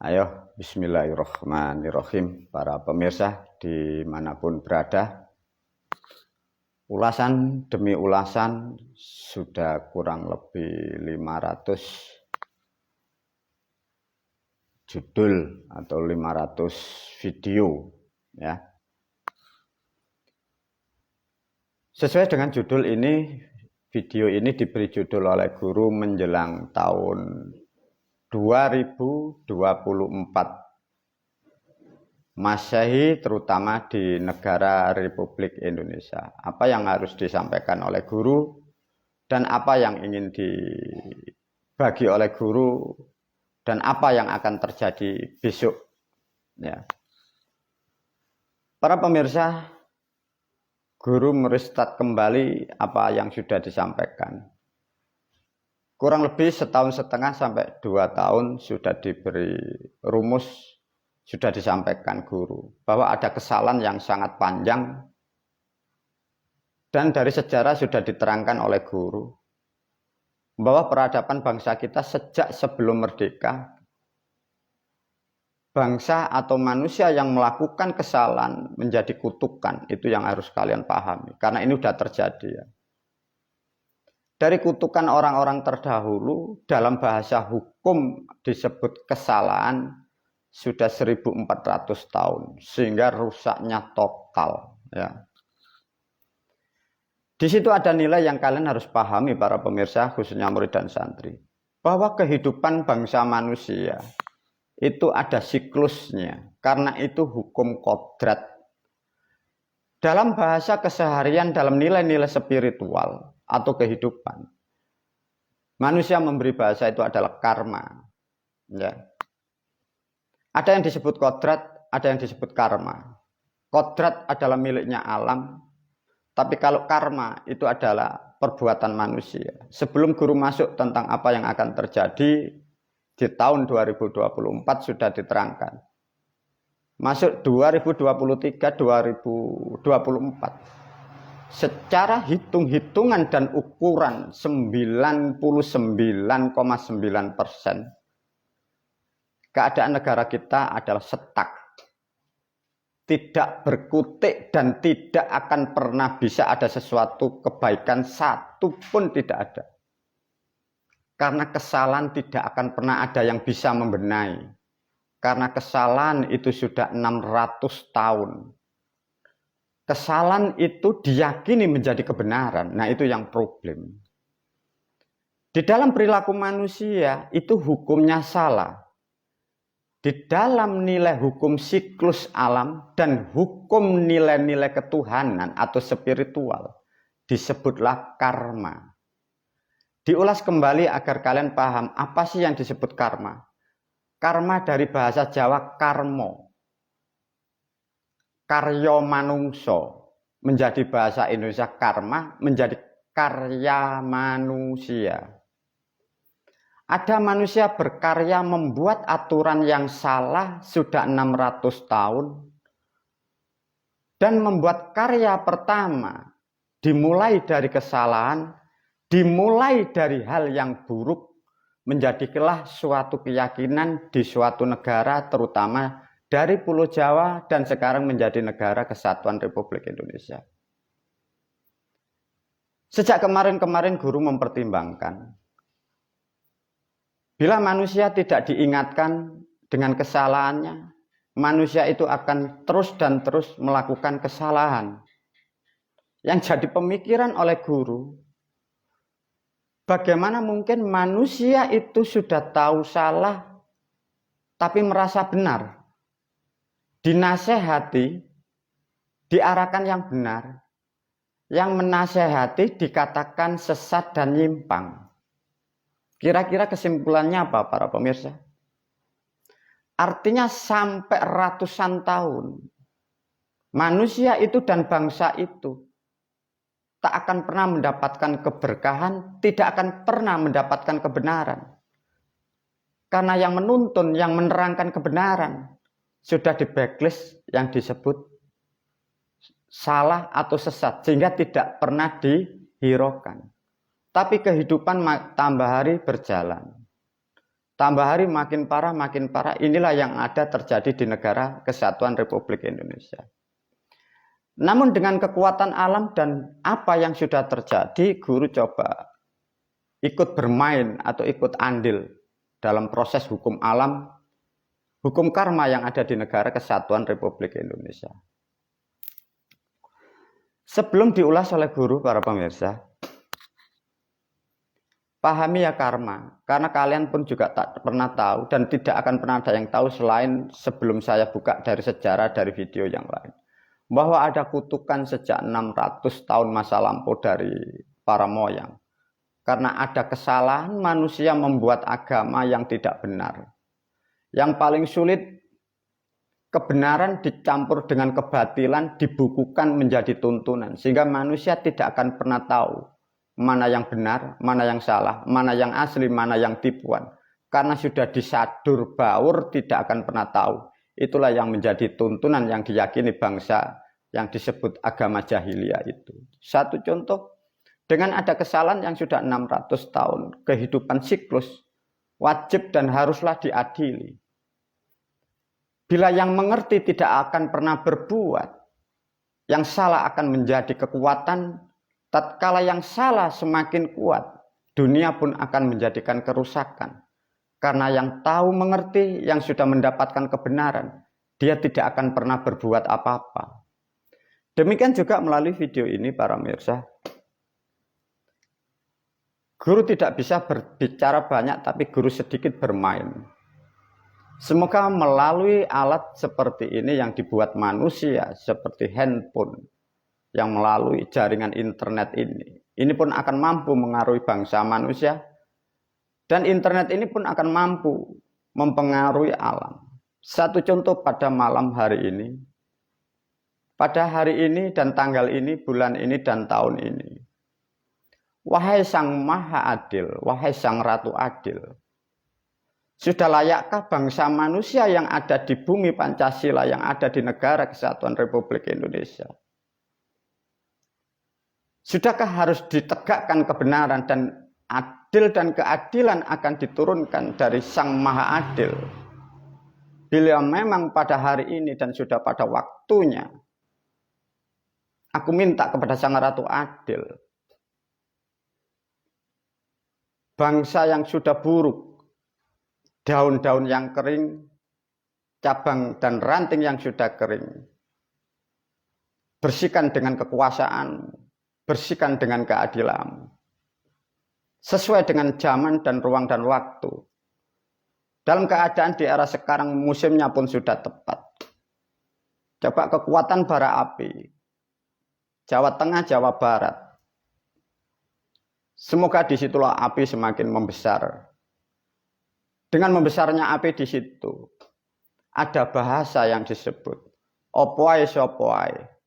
Ayo, bismillahirrahmanirrahim, para pemirsa dimanapun berada. Ulasan demi ulasan sudah kurang lebih 500 judul atau 500 video ya. Sesuai dengan judul ini, video ini diberi judul oleh guru menjelang tahun 2024 Masehi, terutama di negara Republik Indonesia. Apa yang harus disampaikan oleh guru dan apa yang ingin dibagi oleh guru dan apa yang akan terjadi besok ya. Para pemirsa, guru merestat kembali apa yang sudah disampaikan. Kurang lebih setahun setengah sampai 2 tahun sudah diberi rumus, sudah disampaikan guru bahwa ada kesalahan yang sangat panjang dan dari sejarah sudah diterangkan oleh guru bahwa peradaban bangsa kita sejak sebelum merdeka, bangsa atau manusia yang melakukan kesalahan menjadi kutukan. Itu yang harus kalian pahami karena ini sudah terjadi ya. Dari kutukan orang-orang terdahulu, dalam bahasa hukum disebut kesalahan sudah 1400 tahun, sehingga rusaknya total ya. Di situ ada nilai yang kalian harus pahami para pemirsa, khususnya murid dan santri, bahwa kehidupan bangsa manusia itu ada siklusnya, karena itu hukum kodrat. Dalam bahasa keseharian, dalam nilai-nilai spiritual atau kehidupan, manusia memberi bahasa itu adalah karma ya. Ada yang disebut kodrat, ada yang disebut karma. Kodrat adalah miliknya alam, tapi kalau karma itu adalah perbuatan manusia. Sebelum guru masuk tentang apa yang akan terjadi di tahun 2024 sudah diterangkan. Masuk 2023, 2024. Secara hitung-hitungan dan ukuran 99,9%, keadaan negara kita adalah setak, tidak berkutik dan tidak akan pernah bisa ada sesuatu kebaikan satu pun tidak ada. Karena kesalahan tidak akan pernah ada yang bisa membenahi. Karena kesalahan itu sudah 600 tahun. Kesalahan itu diyakini menjadi kebenaran. Nah, itu yang problem. Di dalam perilaku manusia itu hukumnya salah. Di dalam nilai hukum siklus alam dan hukum nilai-nilai ketuhanan atau spiritual disebutlah karma. Diulas kembali agar kalian paham apa sih yang disebut karma. Karma dari bahasa Jawa karmo. Karya manungso menjadi bahasa Indonesia karma menjadi karya manusia. Ada manusia berkarya membuat aturan yang salah sudah 600 tahun dan membuat karya pertama dimulai dari kesalahan, dimulai dari hal yang buruk menjadikanlah suatu keyakinan di suatu negara terutama dari Pulau Jawa dan sekarang menjadi negara kesatuan Republik Indonesia. Sejak kemarin-kemarin guru mempertimbangkan, bila manusia tidak diingatkan dengan kesalahannya, manusia itu akan terus dan terus melakukan kesalahan. Yang jadi pemikiran oleh guru, bagaimana mungkin manusia itu sudah tahu salah, tapi merasa benar. Dinasehati, diarahkan yang benar, yang menasehati dikatakan sesat dan nyimpang. Kira-kira kesimpulannya apa para pemirsa? Artinya sampai ratusan tahun, manusia itu dan bangsa itu tak akan pernah mendapatkan keberkahan, tidak akan pernah mendapatkan kebenaran. Karena yang menuntun, yang menerangkan kebenaran, sudah di backlist yang disebut salah atau sesat, sehingga tidak pernah dihiraukan. Tapi kehidupan tambah hari berjalan. Tambah hari makin parah, makin parah. Inilah yang ada terjadi di negara Kesatuan Republik Indonesia. Namun dengan kekuatan alam dan apa yang sudah terjadi, guru coba ikut bermain atau ikut andil dalam proses hukum alam, hukum karma yang ada di negara Kesatuan Republik Indonesia. Sebelum diulas oleh guru, para pemirsa, pahami ya karma, karena kalian pun juga tak pernah tahu dan tidak akan pernah ada yang tahu selain sebelum saya buka dari sejarah dari video yang lain. Bahwa ada kutukan sejak 600 tahun masa lampau dari para moyang. Karena ada kesalahan manusia membuat agama yang tidak benar. Yang paling sulit, kebenaran dicampur dengan kebatilan, dibukukan menjadi tuntunan. Sehingga manusia tidak akan pernah tahu mana yang benar, mana yang salah, mana yang asli, mana yang tipuan. Karena sudah disadur baur, tidak akan pernah tahu. Itulah yang menjadi tuntunan yang diyakini bangsa yang disebut agama jahiliyah itu. Satu contoh, dengan ada kesalahan yang sudah 600 tahun, kehidupan siklus, wajib dan haruslah diadili. Bila yang mengerti tidak akan pernah berbuat, yang salah akan menjadi kekuatan, tatkala yang salah semakin kuat, dunia pun akan menjadikan kerusakan. Karena yang tahu mengerti, yang sudah mendapatkan kebenaran, dia tidak akan pernah berbuat apa-apa. Demikian juga melalui video ini, para pemirsa. Guru tidak bisa berbicara banyak, tapi guru sedikit bermain. Semoga melalui alat seperti ini yang dibuat manusia, seperti handphone, yang melalui jaringan internet ini pun akan mampu mengaruhi bangsa manusia. Dan internet ini pun akan mampu mempengaruhi alam. Satu contoh pada malam hari ini. Pada hari ini dan tanggal ini, bulan ini dan tahun ini. Wahai Sang Maha Adil, wahai Sang Ratu Adil. Sudah layakkah bangsa manusia yang ada di bumi Pancasila, yang ada di negara Kesatuan Republik Indonesia? Sudahkah harus ditegakkan kebenaran dan adil dan keadilan akan diturunkan dari Sang Maha Adil? Bila memang pada hari ini dan sudah pada waktunya, aku minta kepada Sang Ratu Adil, bangsa yang sudah buruk, daun-daun yang kering, cabang dan ranting yang sudah kering, bersihkan dengan kekuasaan, bersihkan dengan keadilan. Sesuai dengan zaman dan ruang dan waktu. Dalam keadaan di era sekarang musimnya pun sudah tepat. Coba kekuatan bara api. Jawa Tengah, Jawa Barat. Semoga disitulah api semakin membesar. Dengan membesarnya api di situ, ada bahasa yang disebut opoai sopoai.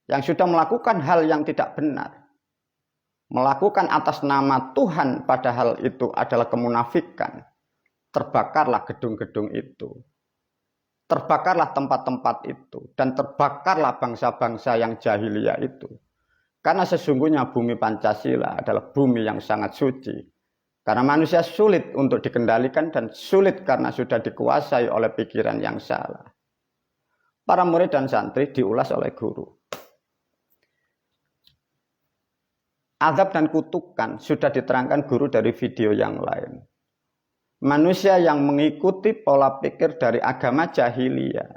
Yang sudah melakukan hal yang tidak benar. Melakukan atas nama Tuhan padahal itu adalah kemunafikan. Terbakarlah gedung-gedung itu. Terbakarlah tempat-tempat itu. Dan terbakarlah bangsa-bangsa yang jahiliyah itu. Karena sesungguhnya bumi Pancasila adalah bumi yang sangat suci. Karena manusia sulit untuk dikendalikan dan sulit karena sudah dikuasai oleh pikiran yang salah. Para murid dan santri diulas oleh guru. Azab dan kutukan sudah diterangkan guru dari video yang lain. Manusia yang mengikuti pola pikir dari agama jahiliyah.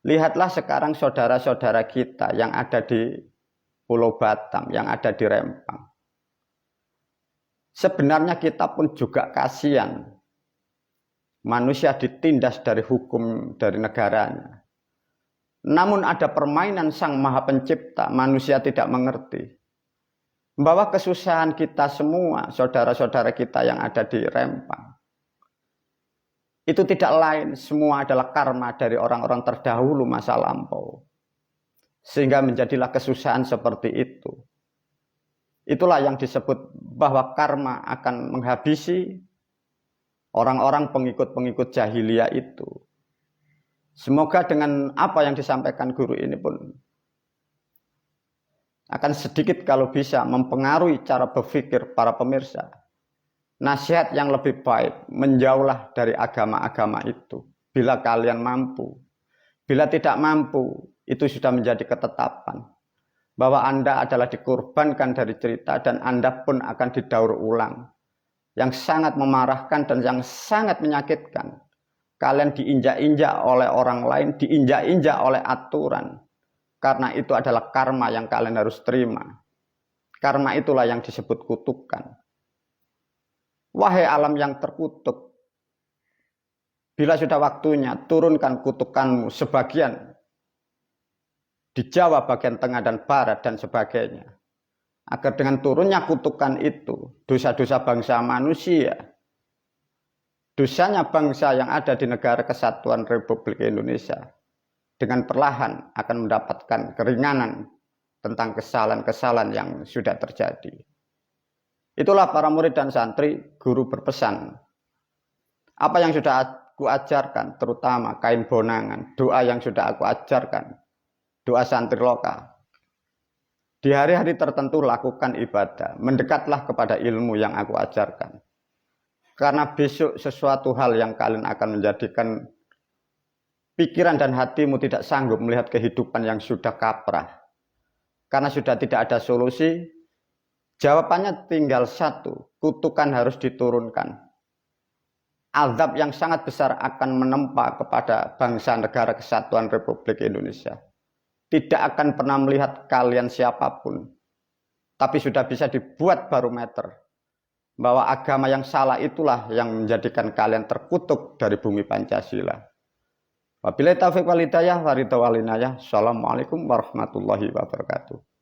Lihatlah sekarang saudara-saudara kita yang ada di Pulau Batam, yang ada di Rempang. Sebenarnya kita pun juga kasihan. Manusia ditindas dari hukum dari negaranya. Namun ada permainan Sang Maha Pencipta, manusia tidak mengerti. Bahwa kesusahan kita semua, saudara-saudara kita yang ada di Rempang, itu tidak lain, semua adalah karma dari orang-orang terdahulu masa lampau. Sehingga menjadilah kesusahan seperti itu. Itulah yang disebut bahwa karma akan menghabisi orang-orang pengikut-pengikut jahiliyah itu. Semoga dengan apa yang disampaikan guru ini pun akan sedikit kalau bisa mempengaruhi cara berpikir para pemirsa. nasihat yang lebih baik, menjauhlah dari agama-agama itu. Bila kalian mampu. Bila tidak mampu, itu sudah menjadi ketetapan. Bahwa Anda adalah dikorbankan dari cerita dan Anda pun akan didaur ulang. Yang sangat memarahkan dan yang sangat menyakitkan. Kalian diinjak-injak oleh orang lain, diinjak-injak oleh aturan. Karena itu adalah karma yang kalian harus terima. Karma itulah yang disebut kutukan. Wahai alam yang terkutuk, bila sudah waktunya, turunkan kutukanmu sebagian di Jawa bagian tengah dan barat dan sebagainya. Agar dengan turunnya kutukan itu, dosa-dosa bangsa manusia, dosanya bangsa yang ada di negara kesatuan Republik Indonesia, dengan perlahan akan mendapatkan keringanan tentang kesalahan-kesalahan yang sudah terjadi. Itulah para murid dan santri, guru berpesan. Apa yang sudah aku ajarkan, terutama kain bonangan, doa yang sudah aku ajarkan, doa santri lokal. Di hari-hari tertentu lakukan ibadah, mendekatlah kepada ilmu yang aku ajarkan. Karena besok sesuatu hal yang kalian akan menjadikan pikiran dan hatimu tidak sanggup melihat kehidupan yang sudah kaprah. Karena sudah tidak ada solusi, jawabannya tinggal satu, kutukan harus diturunkan. Azab yang sangat besar akan menempa kepada bangsa negara kesatuan Republik Indonesia. Tidak akan pernah melihat kalian siapapun. Tapi sudah bisa dibuat barometer. Bahwa agama yang salah itulah yang menjadikan kalian terkutuk dari bumi Pancasila. Wabillahi taufiq wal hidayah wa ridha wal inayah. Assalamualaikum warahmatullahi wabarakatuh.